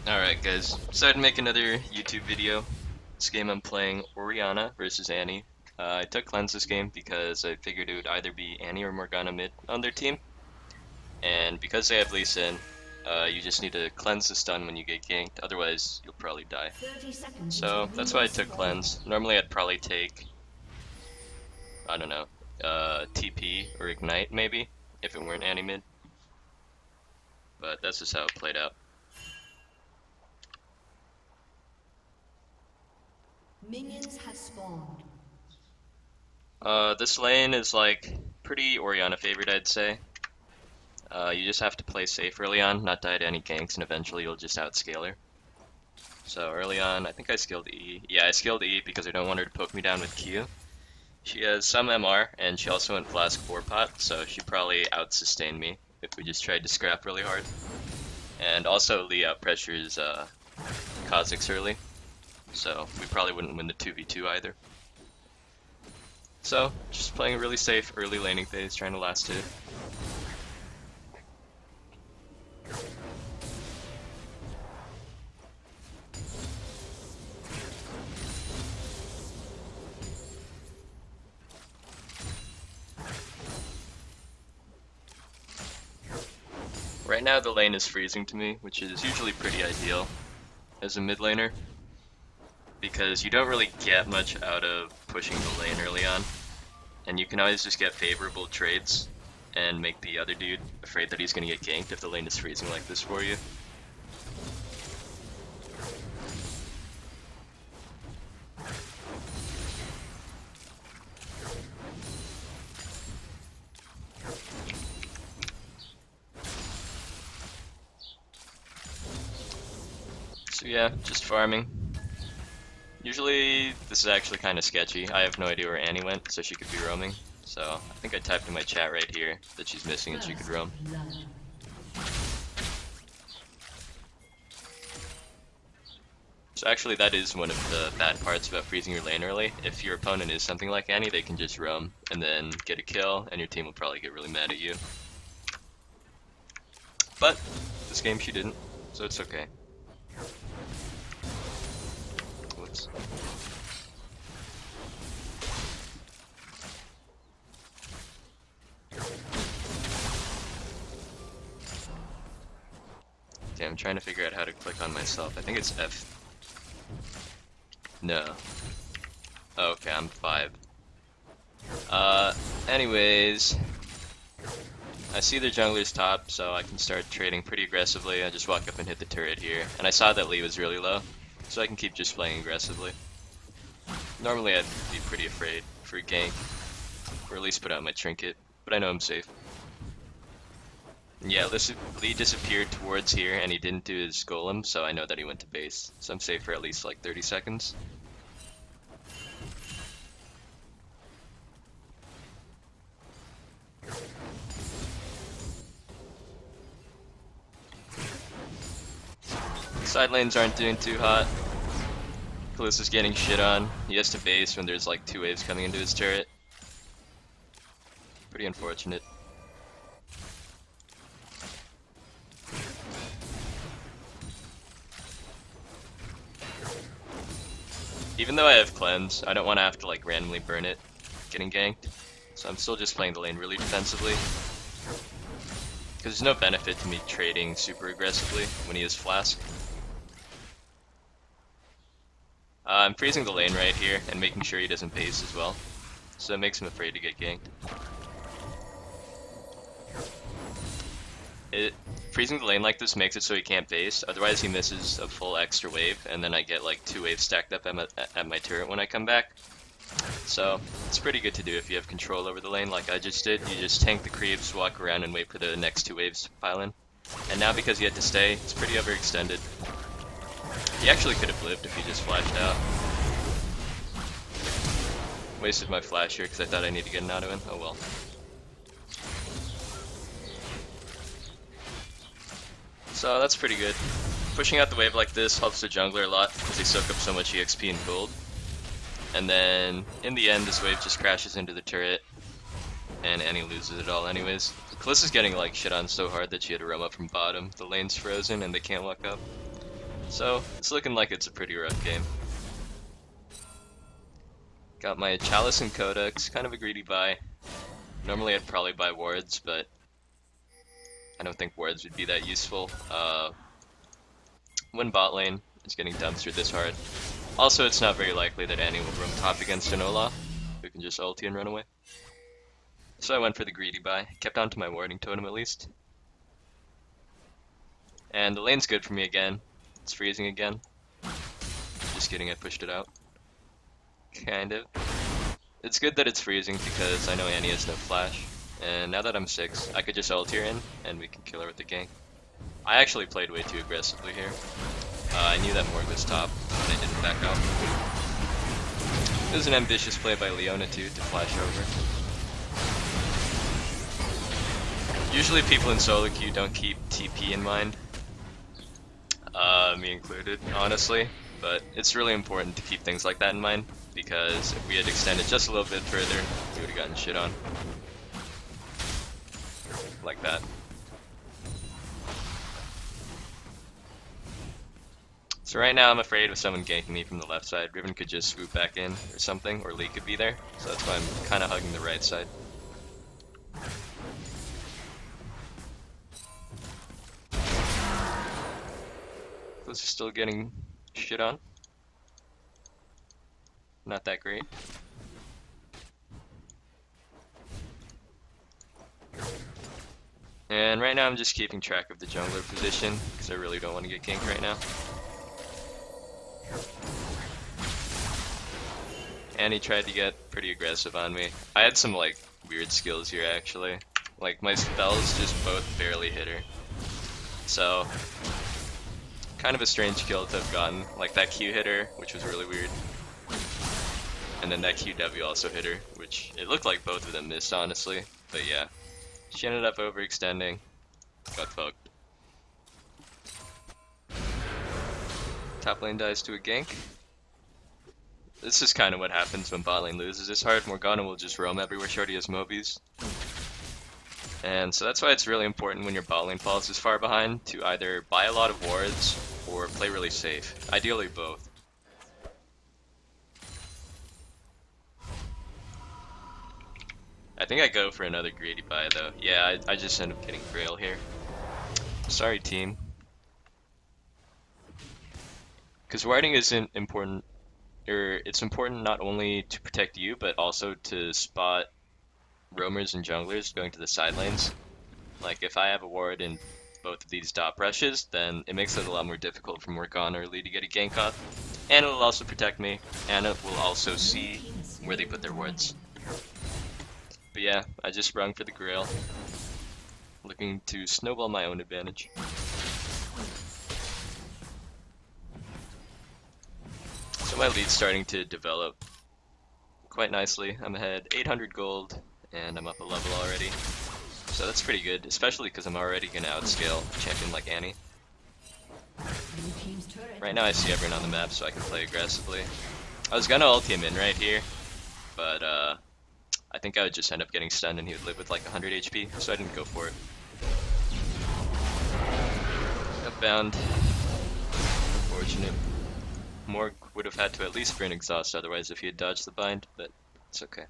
Alright guys, decided to make another YouTube video. This game I'm playing Orianna versus Annie. I took cleanse this game because I figured it would either be Annie or Morgana mid on their team. And because they have Lee Sin, you just need to cleanse the stun when you get ganked, otherwise you'll probably die. 30 seconds So until that's why I minions took spawn. cleanse. Normally I'd probably take, I don't know, TP or Ignite maybe, if it weren't Annie mid. But that's just how it played out. Minions have spawned. This lane is like pretty Orianna favored, I'd say. You just have to play safe early on, not die to any ganks, and eventually you'll just outscale her. So early on, I think I skilled E. Yeah, I skilled E because I don't want her to poke me down with Q. She has some MR, and she also went Flask 4 pot, so she probably out-sustained me if we just tried to scrap really hard. And also Lee out-pressures Kha'Zix early, so we probably wouldn't win the 2v2 either. So, just playing a really safe early laning phase, trying to last it. Right now the lane is freezing to me, which is usually pretty ideal as a mid laner, because you don't really get much out of pushing the lane early on, and you can always just get favorable trades and make the other dude afraid that he's going to get ganked if the lane is freezing like this for you. So yeah, just farming. Usually this is actually kind of sketchy. I have no idea where Annie went, so she could be roaming. So I think I typed in my chat right here that she's missing and she could roam. So actually that is one of the bad parts about freezing your lane early. If your opponent is something like Annie, they can just roam and then get a kill, and your team will probably get really mad at you. But this game she didn't, so it's okay. Whoops. Okay, I'm trying to figure out how to click on myself. I think it's F. No. Oh, okay, I'm 5. Anyways, I see the jungler's top, so I can start trading pretty aggressively. I just walk up and hit the turret here. And I saw that Lee was really low, so I can keep just playing aggressively. Normally I'd be pretty afraid for a gank, or at least put out my trinket, but I know I'm safe. And yeah, Lee disappeared towards here, and he didn't do his golem, so I know that he went to base. So I'm safe for at least like 30 seconds. Side lanes aren't doing too hot. Kalissa's getting shit on. He has to base when there's like 2 waves coming into his turret. Pretty unfortunate. Even though I have cleanse, I don't want to have to like randomly burn it getting ganked. So I'm still just playing the lane really defensively. Because there's no benefit to me trading super aggressively when he has Flask. I'm freezing the lane right here and making sure he doesn't base as well. So it makes him afraid to get ganked. Freezing the lane like this makes it so he can't base, otherwise he misses a full extra wave, and then I get like 2 waves stacked up at my turret when I come back. So it's pretty good to do if you have control over the lane like I just did. You just tank the creeps, walk around, and wait for the next 2 waves to pile in. And now because he had to stay, it's pretty overextended. He actually could have lived if he just flashed out. Wasted my flash here because I thought I needed to get an auto in. Oh well. So that's pretty good. Pushing out the wave like this helps the jungler a lot because they soak up so much EXP and gold. And then in the end this wave just crashes into the turret and Annie loses it all anyways. Kalissa's getting like shit on so hard that she had to roam up from bottom. The lane's frozen and they can't walk up. So it's looking like it's a pretty rough game. Got my Chalice and Codex, kind of a greedy buy. Normally I'd probably buy wards, but I don't think wards would be that useful. When bot lane is getting dumpstered this hard. Also, it's not very likely that Annie will roam top against an Olaf, who can just ulti and run away. So I went for the greedy buy, kept on to my warding totem at least. And the lane's good for me again. It's freezing again. Just kidding, I pushed it out. Kind of. It's good that it's freezing because I know Annie has no flash. And now that I'm 6, I could just ult here in and we can kill her with the gank. I actually played way too aggressively here. I knew that Morg was top, and I didn't back out. It was an ambitious play by Leona too, to flash over. Usually people in solo queue don't keep TP in mind. Me included, honestly. But it's really important to keep things like that in mind, because if we had extended just a little bit further, we would have gotten shit on. Like that. So right now I'm afraid of someone ganking me from the left side. Riven could just swoop back in or something, or Lee could be there. So that's why I'm kind of hugging the right side. Those are still getting shit on. Not that great. And right now I'm just keeping track of the jungler position, because I really don't want to get ganked right now. And he tried to get pretty aggressive on me. I had some like weird skills here actually. Like my spells just both barely hit her. So kind of a strange kill to have gotten. Like that Q hit her, which was really weird. And then that QW also hit her, which it looked like both of them missed honestly. But yeah. She ended up overextending. Got fucked. Top lane dies to a gank. This is kind of what happens when bot lane loses. It's hard. Morgana will just roam everywhere. Shorty has Mobies. And so that's why it's really important when your bot lane falls this far behind to either buy a lot of wards or play really safe. Ideally both. I think I go for another greedy buy though. Yeah, I just end up getting Grail here. Sorry team. Because warding isn't important, or it's important not only to protect you, but also to spot roamers and junglers going to the side lanes. Like if I have a ward in both of these dot brushes, then it makes it a lot more difficult for Morgana or Lee to get a gank off. And it will also protect me, and it will also see where they put their wards. But yeah, I just sprung for the Grail, looking to snowball my own advantage. So my lead's starting to develop quite nicely. I'm ahead 800 gold, and I'm up a level already. So that's pretty good, especially because I'm already going to outscale a champion like Annie. Right now I see everyone on the map, so I can play aggressively. I was going to ult him in right here, but I think I would just end up getting stunned and he would live with like 100 HP, so I didn't go for it. Upbound. Unfortunate. Morg would have had to at least burn exhaust otherwise if he had dodged the bind, but it's okay.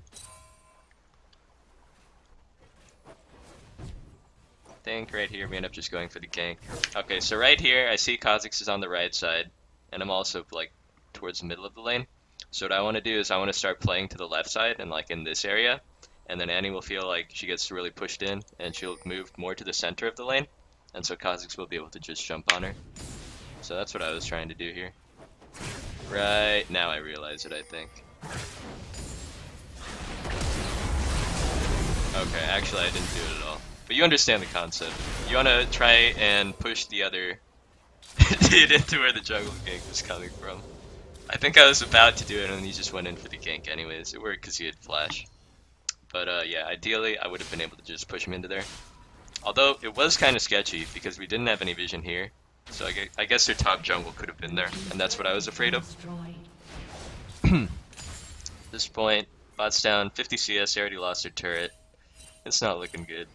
I think right here we end up just going for the gank. Okay, so right here I see Kha'Zix is on the right side, and I'm also like towards the middle of the lane. So what I want to do is I want to start playing to the left side and like in this area, and then Annie will feel like she gets really pushed in and she'll move more to the center of the lane, and so Kha'Zix will be able to just jump on her. So that's what I was trying to do here. Right now I realize it, I think. Okay, actually I didn't do it at all. But you understand the concept. You want to try and push the other dude into where the jungle gank was coming from. I think I was about to do it and he just went in for the gank anyways. It worked because he had flash. But yeah, ideally I would have been able to just push him into there. Although it was kind of sketchy because we didn't have any vision here. So I guess their top jungle could have been there, and that's what I was afraid of. At this point, bot's down 50 CS, they already lost their turret. It's not looking good.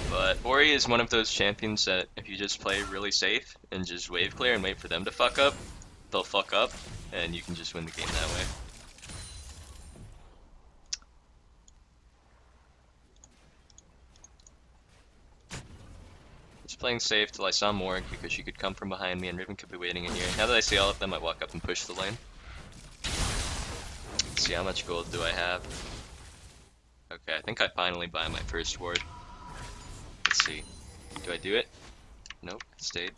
But Ori is one of those champions that if you just play really safe and just wave clear and wait for them to fuck up, they'll fuck up, and you can just win the game that way. Just playing safe till I saw Morg because she could come from behind me and Riven could be waiting in here. Now that I see all of them, I walk up and push the lane. Let's see, how much gold do I have? Okay, I think I finally buy my first ward. Let's see. Do I do it? Nope, it stayed.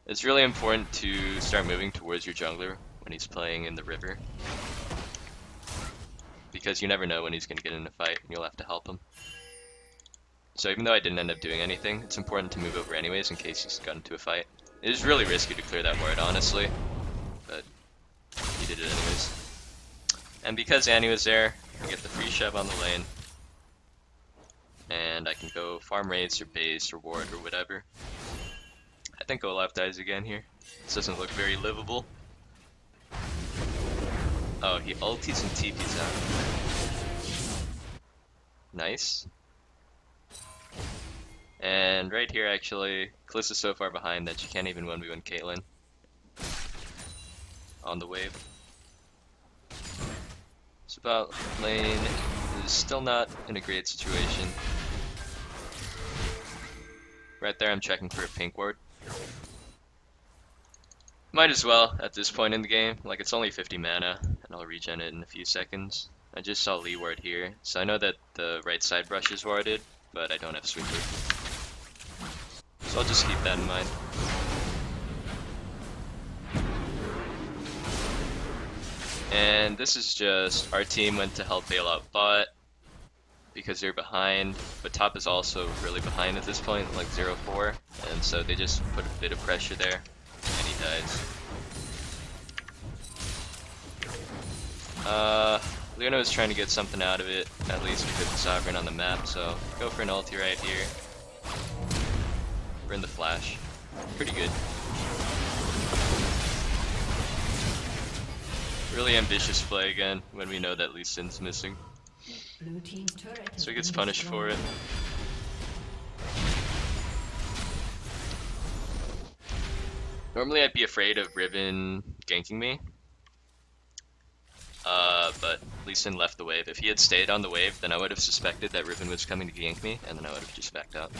It's really important to start moving towards your jungler when he's playing in the river. Because you never know when he's going to get in a fight and you'll have to help him. So even though I didn't end up doing anything, it's important to move over anyways in case he's got into a fight. It is really risky to clear that ward, honestly. But he did it anyways. And because Annie was there, I get the free shove on the lane. And I can go farm raids or base or ward or whatever. I think Olaf dies again here. This doesn't look very livable. Oh, he ultis and TPs out. Nice. And right here, actually, Kalista's so far behind that she can't even 1v1 Caitlyn. On the wave. So bot lane is still not in a great situation. Right there, I'm checking for a pink ward. Might as well at this point in the game. Like, it's only 50 mana, and I'll regen it in a few seconds. I just saw Lee ward here, so I know that the right side brush is warded, but I don't have sweeper. So I'll just keep that in mind. And this is just, our team went to help bail out bot because they're behind, but top is also really behind at this point, like 0-4, and so they just put a bit of pressure there, and he dies. Luna is trying to get something out of it, at least because the Sovereign on the map, so go for an ulti right here. We're in the flash. Pretty good. Really ambitious play again when we know that Lee Sin's missing. Blue team's turret has So he gets been punished for destroyed. it. Normally I'd be afraid of Riven ganking me. But Lee Sin left the wave. If he had stayed on the wave, then I would have suspected that Riven was coming to gank me, and then I would have just backed out.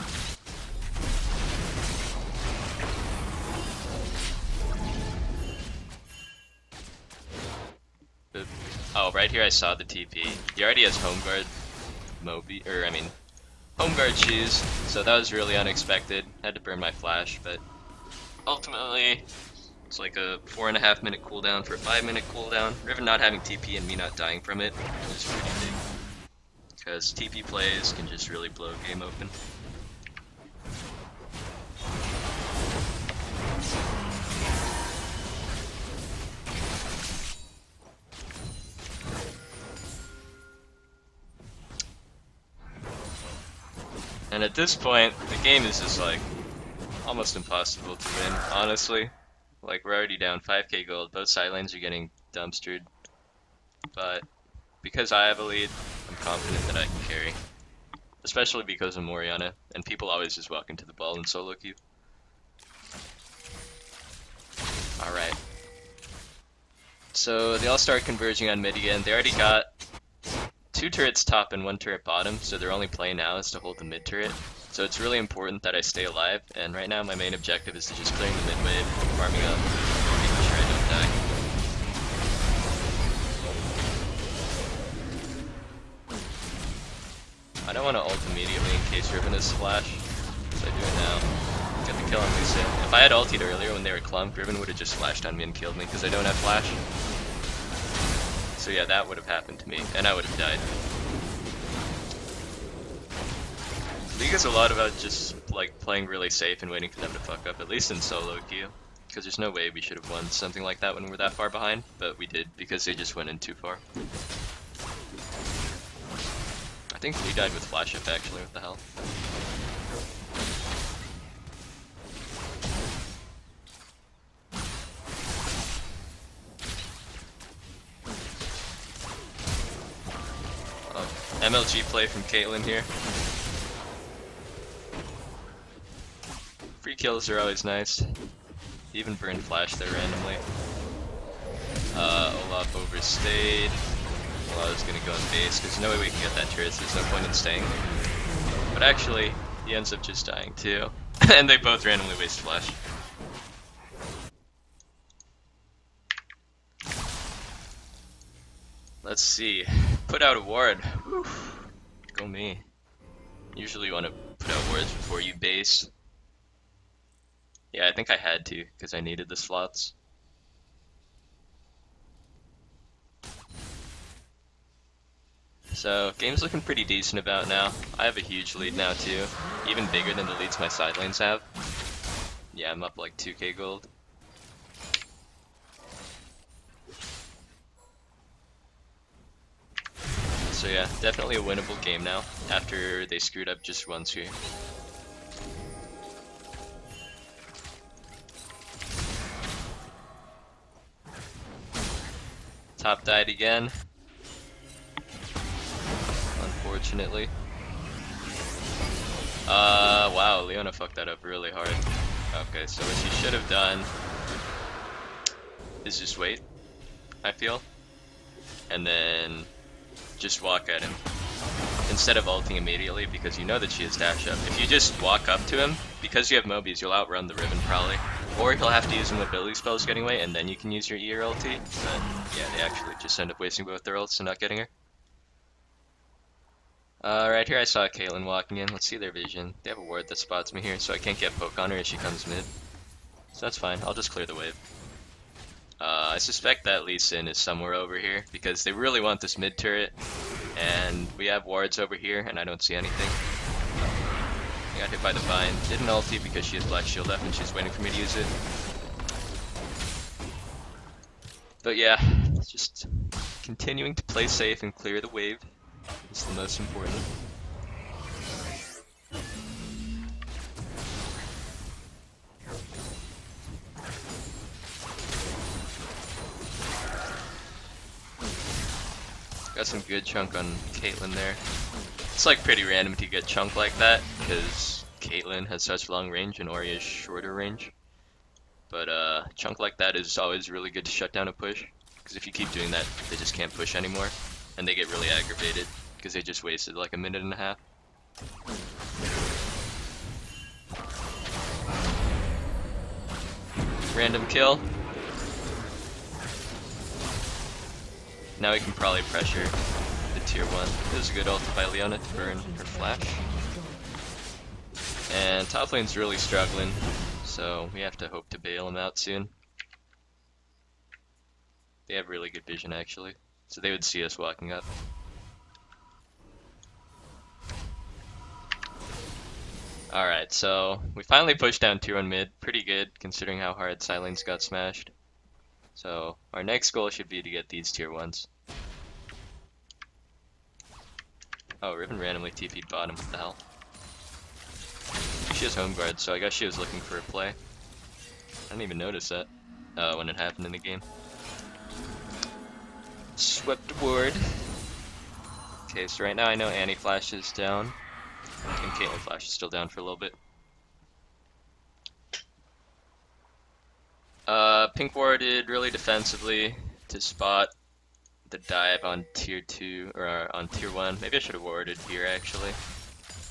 Oh, right here I saw the TP. He already has home guard home guard shoes, so that was really unexpected. Had to burn my flash, but ultimately it's like a 4.5 minute cooldown for a 5-minute cooldown. Riven not having TP and me not dying from it is pretty big. Because TP plays can just really blow a game open. And at this point, the game is just like almost impossible to win, honestly. Like, we're already down 5k gold, both side lanes are getting dumpstered. But because I have a lead, I'm confident that I can carry. Especially because of Orianna, and people always just walk into the ball in solo queue. Alright. So they all start converging on mid again. They already got 2 turrets top and 1 turret bottom, so their only play now is to hold the mid turret. So it's really important that I stay alive, and right now my main objective is to just clear the mid wave, farming up, making sure I don't die. I don't want to ult immediately in case Riven is flash, so I do it now. Get the kill on Lee Sin. If I had ultied earlier when they were clumped, Riven would have just flashed on me and killed me because I don't have flash. So yeah, that would have happened to me, and I would have died. League is a lot about just like playing really safe and waiting for them to fuck up, at least in solo queue. Because there's no way we should have won something like that when we're that far behind, but we did because they just went in too far. I think Lee died with flash up actually, what the hell? MLG play from Caitlyn here. Free kills are always nice. Even burn flash there randomly. Olaf overstayed. Olaf's gonna go on base, because no way we can get that turret, so there's no point in staying. But actually, he ends up just dying too. And they both randomly waste flash. Let's see. Put out a ward. Whew. Go me. Usually you want to put out wards before you base. Yeah, I think I had to, because I needed the slots. So, game's looking pretty decent about now. I have a huge lead now too. Even bigger than the leads my side lanes have. Yeah, I'm up like 2k gold. So yeah, definitely a winnable game now, after they screwed up just once here. Top died again. Unfortunately. Wow, Leona fucked that up really hard. Okay, so what she should have done is just wait, I feel. And then just walk at him. Instead of ulting immediately, because you know that she has dash up. If you just walk up to him, because you have Mobies, you'll outrun the Riven probably. Or he'll have to use some ability spells getting away, and then you can use your E or ulti. But yeah, they actually just end up wasting both their ults and not getting her. Right here I saw Caitlyn walking in. Let's see their vision. They have a ward that spots me here, so I can't get poke on her as she comes mid. So that's fine, I'll just clear the wave. I suspect that Lee Sin is somewhere over here, because they really want this mid turret, and we have wards over here, and I don't see anything. I got hit by the vine. Didn't ulti because she has black shield up and she's waiting for me to use it. But yeah, just continuing to play safe and clear the wave is the most important. Got some good chunk on Caitlyn there. It's like pretty random to get chunk like that, because Caitlyn has such long range and Ori has shorter range. But chunk like that is always really good to shut down a push, because if you keep doing that, they just can't push anymore, and they get really aggravated, because they just wasted like a minute and a half. Random kill. Now we can probably pressure the tier 1. It was a good ulti by Leona to burn her flash. And top lane's really struggling, so we have to hope to bail them out soon. They have really good vision actually, so they would see us walking up. Alright, so we finally pushed down tier 1 mid, pretty good considering how hard side lanes got smashed. So our next goal should be to get these tier 1s. Oh, Riven randomly TP'd bottom, what the hell? She has home guard, so I guess she was looking for a play. I didn't even notice that when it happened in the game. Swept the ward. Okay, so right now I know Annie Flash is down, and Caitlyn Flash is still down for a little bit. Pink warded really defensively to spot the dive on tier 2, or on tier 1. Maybe I should have warded here actually.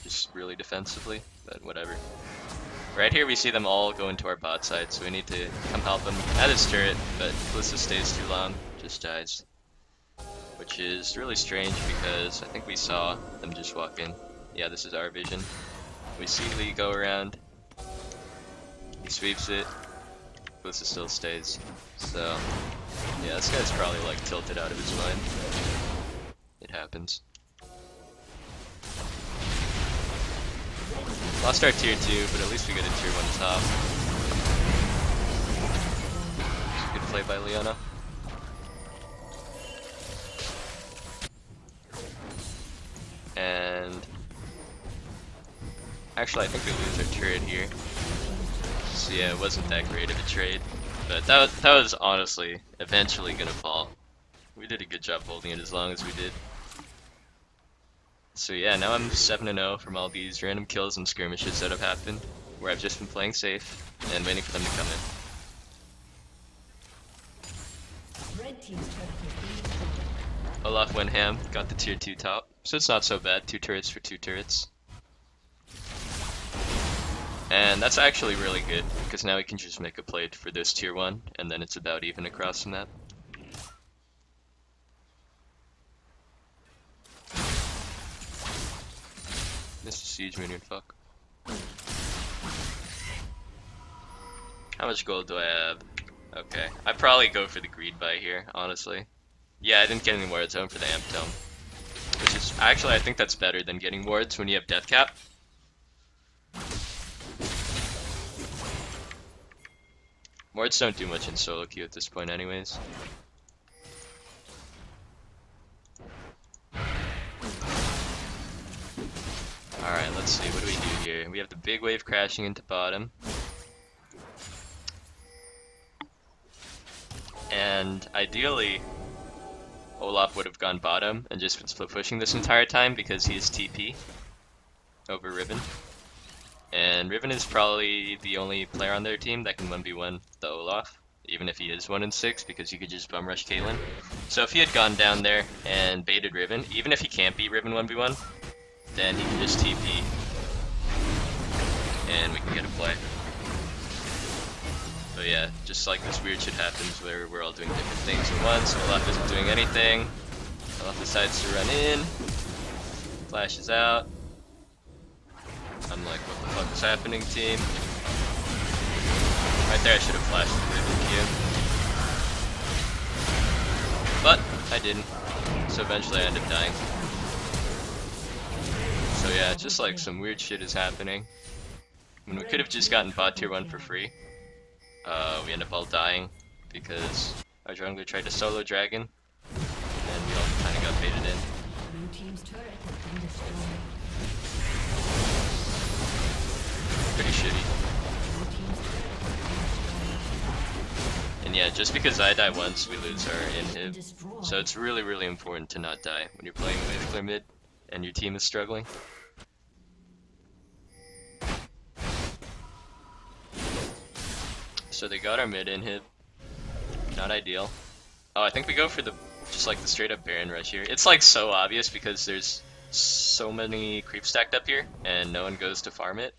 Just really defensively, but whatever. Right here we see them all go into our bot side, so we need to come help them at his turret, but Kalista stays too long, just dies. Which is really strange because I think we saw them just walk in. Yeah, this is our vision. We see Lee go around, he sweeps it, Kalista still stays. So, yeah, this guy's probably like tilted out of his mind. It happens. Lost our tier 2, but at least we get a tier 1 top. Good play by Leona. And actually I think we lose our turret here. So yeah, it wasn't that great of a trade. But that was honestly eventually gonna fall. We did a good job holding it as long as we did. So yeah, now I'm 7-0 from all these random kills and skirmishes that have happened, where I've just been playing safe and waiting for them to come in. Red team's turret has been destroyed. Olaf went ham, got the tier 2 top, so it's not so bad, 2 turrets for 2 turrets. And that's actually really good, because now we can just make a play for this tier 1, and then it's about even across the map. Missed a siege minion, fuck. How much gold do I have? Okay, I'd probably go for the greed buy here, honestly. Yeah, I didn't get any wards home for the amp tome. Which is, actually I think that's better than getting wards when you have death cap. Wards don't do much in solo queue at this point anyways. Alright, let's see, what do we do here? We have the big wave crashing into bottom. And ideally, Olaf would have gone bottom and just been split pushing this entire time because he is TP over Riven. And Riven is probably the only player on their team that can 1v1 the Olaf, even if he is 1-6, because you could just bum rush Caitlyn. So if he had gone down there and baited Riven, even if he can't beat Riven 1v1, then he can just TP and we can get a play. But yeah, just like this weird shit happens where we're all doing different things at once. Olaf isn't doing anything. Olaf decides to run in, flashes out. I'm like, what the fuck is happening, team? Right there, I should have flashed the Riven Q. But I didn't, so eventually I ended up dying. So yeah, just like some weird shit is happening. I mean, we could have just gotten bot tier 1 for free. We end up all dying because our jungler tried to solo dragon, and we all kind of got baited in. Blue team's turret has been destroyed. Pretty shitty. Blue team's turret has been destroyed. And yeah, just because I die once, we lose our Been inhib. destroyed. So it's really, really important to not die when you're playing wave clear mid and your team is struggling. So they got our mid inhib. Not ideal. Oh, I think we go for the just like the straight up Baron rush here. It's like so obvious because there's so many creeps stacked up here and no one goes to farm it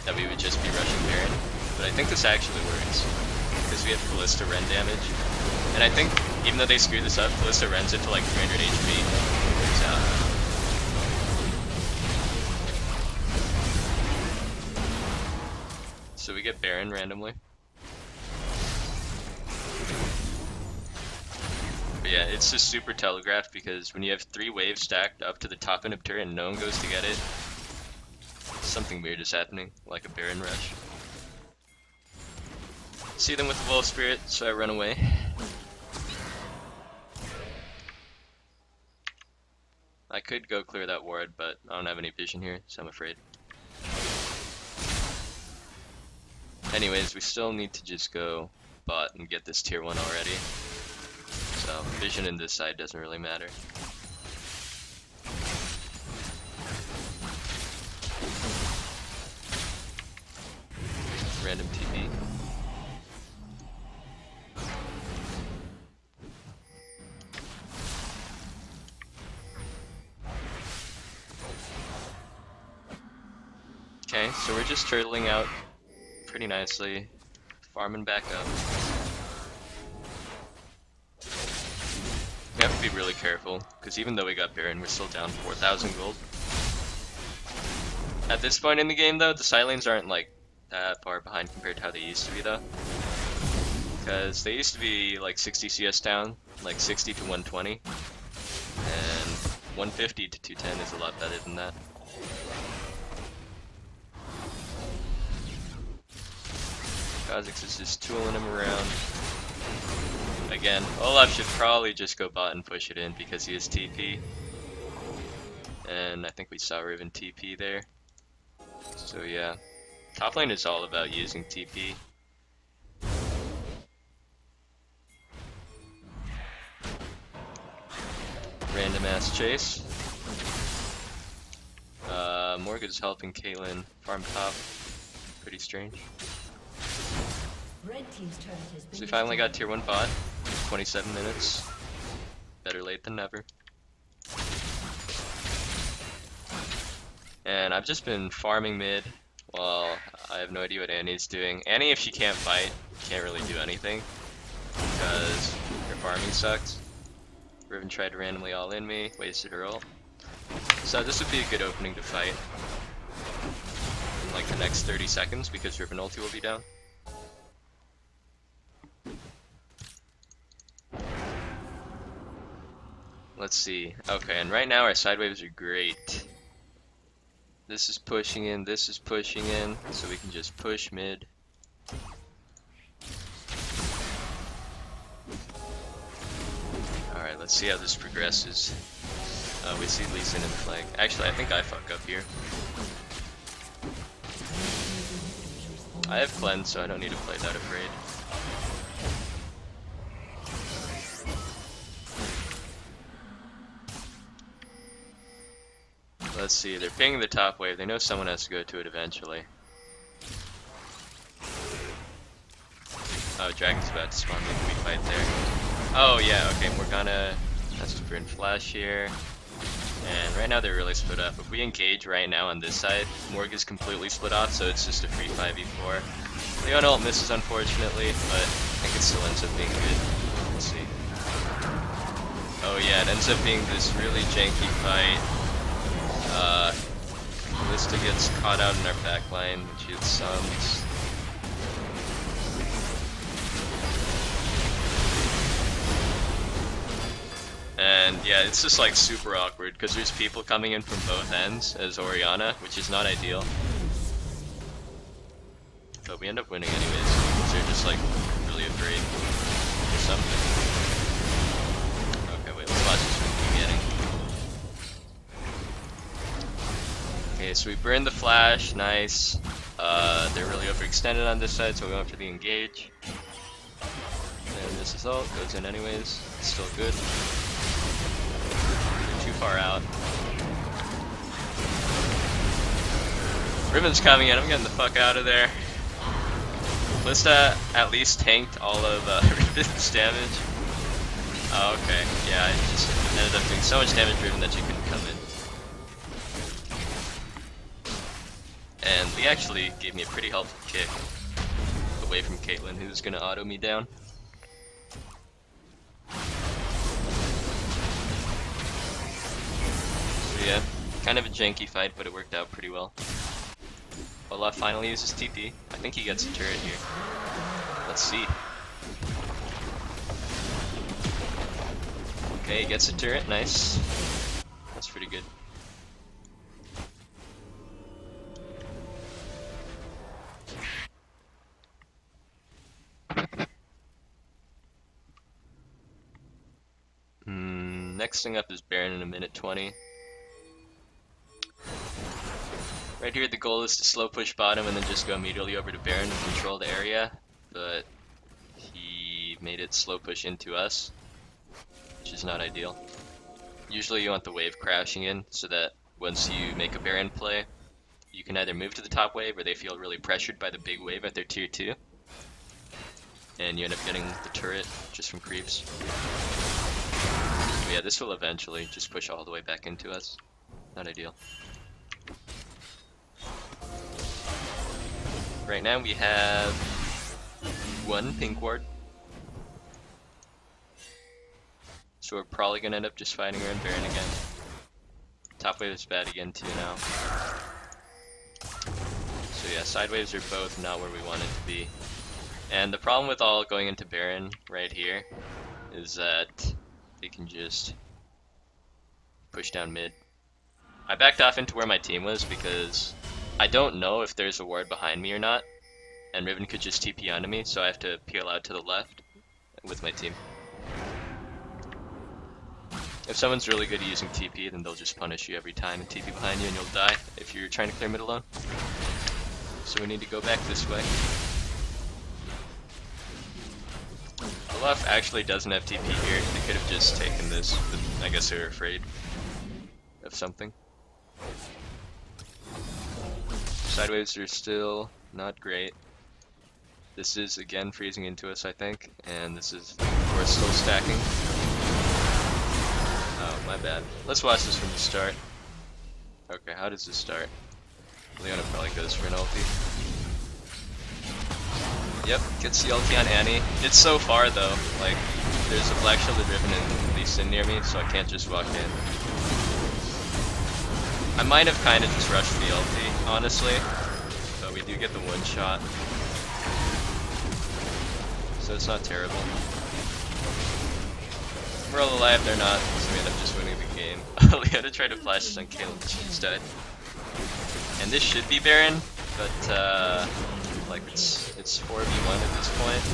that we would just be rushing Baron. But I think this actually works because we have Ballista Ren damage. And I think even though they screwed this up, Ballista Ren's it to like 300 HP. Works out. So we get Baron randomly. But yeah, it's just super telegraphed because when you have 3 waves stacked up to the top end of turret and no one goes to get it, something weird is happening, like a Baron rush. See them with the Wolf Spirit, so I run away. I could go clear that ward, but I don't have any vision here, so I'm afraid. Anyways, we still need to just go bot and get this tier 1 already. So vision in this side doesn't really matter. Random TP. Okay, so we're just turtling out pretty nicely, farming back up. We have to be really careful, because even though we got Baron, we're still down 4,000 gold. At this point in the game though, the side lanes aren't like that far behind compared to how they used to be though. Because they used to be like 60 CS down, like 60 to 120. And 150 to 210 is a lot better than that. Kha'Zix is just tooling him around. Again, Olaf should probably just go bot and push it in because he is TP. And I think we saw Riven TP there. So yeah, top lane is all about using TP. Random ass chase. Morgan's helping Caitlyn farm top. Pretty strange. Red team's turret has been So we finally got destroyed. tier 1 bot. 27 minutes. Better late than never. And I've just been farming mid. Well, I have no idea what Annie's doing. Annie, if she can't fight, can't really do anything because her farming sucks. Riven tried to randomly all in me, wasted her ult. So this would be a good opening to fight in like the next 30 seconds because Riven ulti will be down. Let's see. Okay, and right now our side waves are great. This is pushing in, this is pushing in, so we can just push mid. Alright, let's see how this progresses. We see Lee Sin in the flank. Actually, I think I fuck up here. I have cleanse, so I don't need to play that afraid. Let's see, they're pinging the top wave. They know someone has to go to it eventually. Oh, Dragon's about to spawn. Maybe we fight there. Oh yeah, okay, Morgana has to burn flash here. And right now they're really split up. If we engage right now on this side, Morg is completely split off, so it's just a free 5v4. Leon ult misses unfortunately, but I think it still ends up being good. Let's see. Oh yeah, it ends up being this really janky fight. Lista gets caught out in our backline, and she hits sums. And yeah, it's just like super awkward because there's people coming in from both ends as Orianna, which is not ideal. But we end up winning anyways, because they're just like really afraid or something. Okay, wait, let's watch this one keep getting. Okay, so we burned the flash, nice. They're really overextended on this side, so we went for the engage. And this is all, goes in anyways, it's still good. Too far out. Riven's coming in, I'm getting the fuck out of there. Lista at least tanked all of Riven's damage. Oh, okay. Yeah, I just ended up doing so much damage to Riven that she couldn't come in. And Lee actually gave me a pretty helpful kick away from Caitlyn, who's gonna auto me down. So yeah, kind of a janky fight, but it worked out pretty well. Olaf finally uses TP. I think he gets a turret here. Let's see. Okay, he gets a turret, nice. That's pretty good. Next thing up is Baron in a minute 20. Right here the goal is to slow push bottom and then just go immediately over to Baron and control the area, but he made it slow push into us, which is not ideal. Usually you want the wave crashing in so that once you make a Baron play, you can either move to the top wave or they feel really pressured by the big wave at their tier 2. And you end up getting the turret just from creeps. But yeah, this will eventually just push all the way back into us. Not ideal. Right now we have one pink ward. So we're probably gonna end up just fighting around Baron again. Top wave is bad again too now. So yeah, side waves are both not where we want it to be. And the problem with all going into Baron right here is that they can just push down mid. I backed off into where my team was because I don't know if there's a ward behind me or not, and Riven could just TP onto me, so I have to peel out to the left with my team. If someone's really good at using TP, then they'll just punish you every time and TP behind you and you'll die if you're trying to clear mid alone. So we need to go back this way. Olaf actually doesn't have TP here. They could have just taken this, but I guess they were afraid of something. Side waves are still not great. This is again freezing into us, I think, and this is, of course, still stacking. Oh, my bad. Let's watch this from the start. Okay, how does this start? Leona probably goes for an ulti. Yep, gets the ulti on Annie. It's so far though, like, there's a Black Shielded Riven and Lee Sin near me, so I can't just walk in. I might have kind of just rushed the ulti, honestly, but we do get the one shot. So it's not terrible. We're all alive, they're not, so we end up just winning the game. Leona tried to flash this on Kayle and she's dead. And this should be Baron, but like it's 4v1 at this point.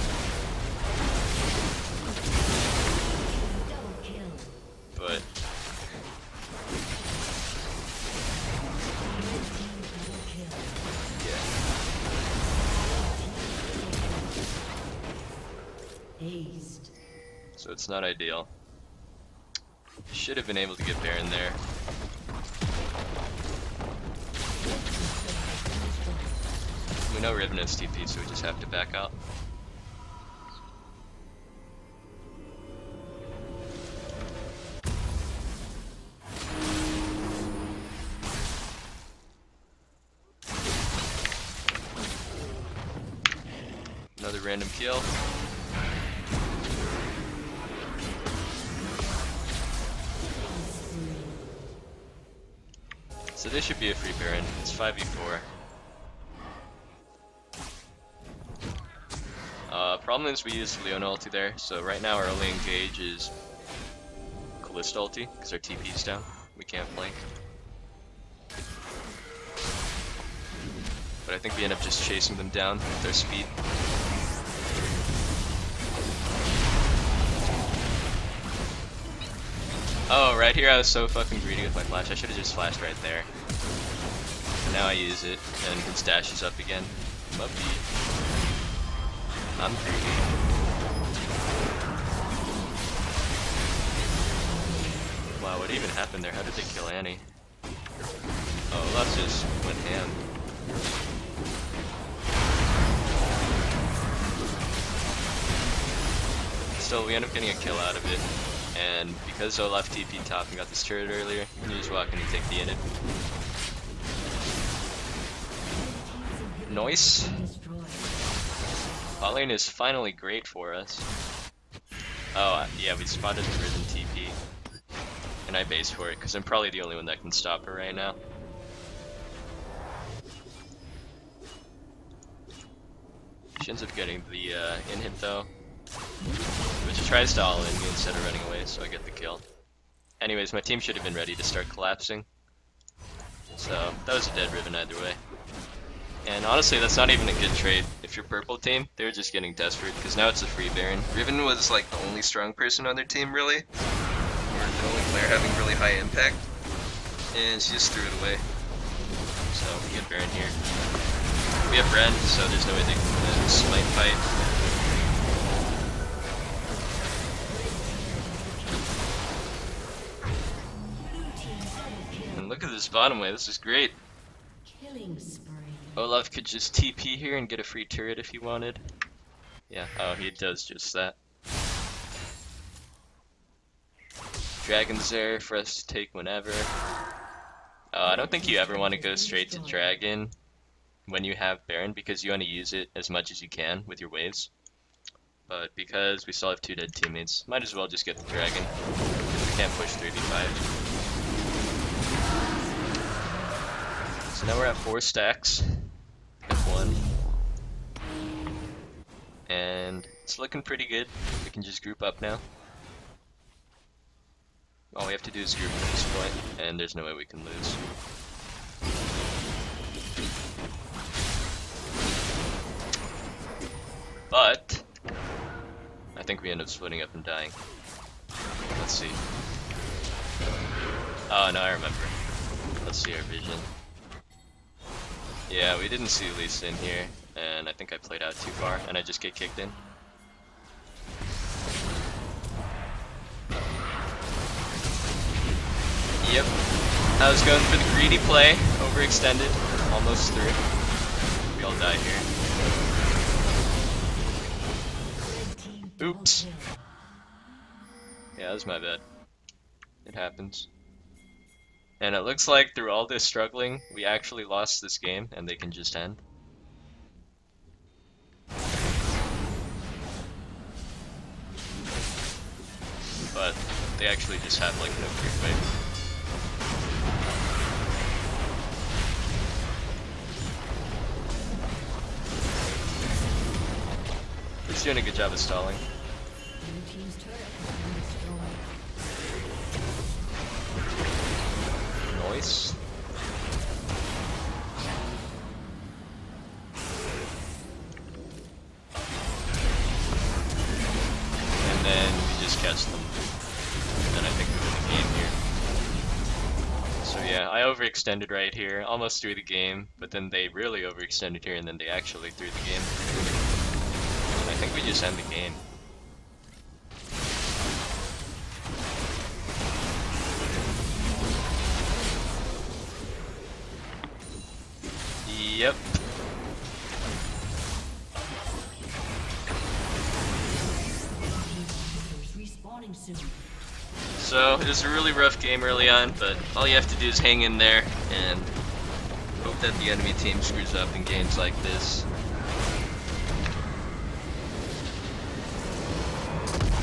But yeah. So it's not ideal. Should have been able to get Baron there. We know Riven is TP, so we just have to back out. Another random kill. So this should be a free Baron. It's 5v4. Problem is we use Leona ulti there, so right now our only engage is Kalista ulti, because our TP's down. We can't flank. But I think we end up just chasing them down with their speed. Oh, right here I was so fucking greedy with my flash. I should have just flashed right there. But now I use it, and his dash is up again. Muppy. I'm greedy. Wow, what even happened there? How did they kill Annie? Oh, Olaf just went ham. Still, we end up getting a kill out of it. And because Olaf TP top and got this turret earlier, you can just walk in and take the init. Nice. Bot lane is finally great for us. Oh, yeah, we spotted the Riven TP. And I base for it, because I'm probably the only one that can stop her right now. She ends up getting the in-hit though. But she tries to all-in me instead of running away, so I get the kill. Anyways, my team should have been ready to start collapsing. So, that was a dead Riven either way. And honestly, that's not even a good trade. If you're purple team, they're just getting desperate, because now it's a free Baron. Riven was like the only strong person on their team, really. Or the only player having really high impact. And she just threw it away. So, we get Baron here. We have Ren, so there's no way they can win Smite fight. And look at this bottom way, this is great. Olaf could just TP here and get a free turret if he wanted. Yeah, oh, he does just that. Dragon's there for us to take whenever. I don't think you ever want to go straight to Dragon when you have Baron, because you want to use it as much as you can with your waves. But because we still have 2 dead teammates, might as well just get the Dragon, because we can't push 3v5. So now we're at 4 stacks. F1. And it's looking pretty good. We can just group up now. All we have to do is group at this point, and there's no way we can lose. But I think we end up splitting up and dying. Let's see. Oh no, I remember. Let's see our vision. Yeah, we didn't see Lee Sin here, and I think I played out too far, and I just get kicked in. Yep, I was going for the greedy play, overextended. Almost through. We all die here. Red team double Oops. kill. Yeah, that was my bad. It happens. And it looks like through all this struggling, we actually lost this game, and they can just end. But they actually just have like no clear fight. He's doing a good job of stalling. Blue team's turret has been destroyed. Nice. And then we just catch them. And then I think we win the game here. So yeah, I overextended right here, almost threw the game, but then they really overextended here, and then they actually threw the game. And I think we just end the game. Yep. Respawning soon. So it was a really rough game early on, but all you have to do is hang in there and hope that the enemy team screws up in games like this.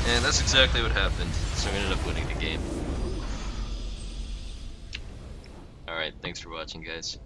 And that's exactly what happened. So we ended up winning the game. Alright, thanks for watching, guys.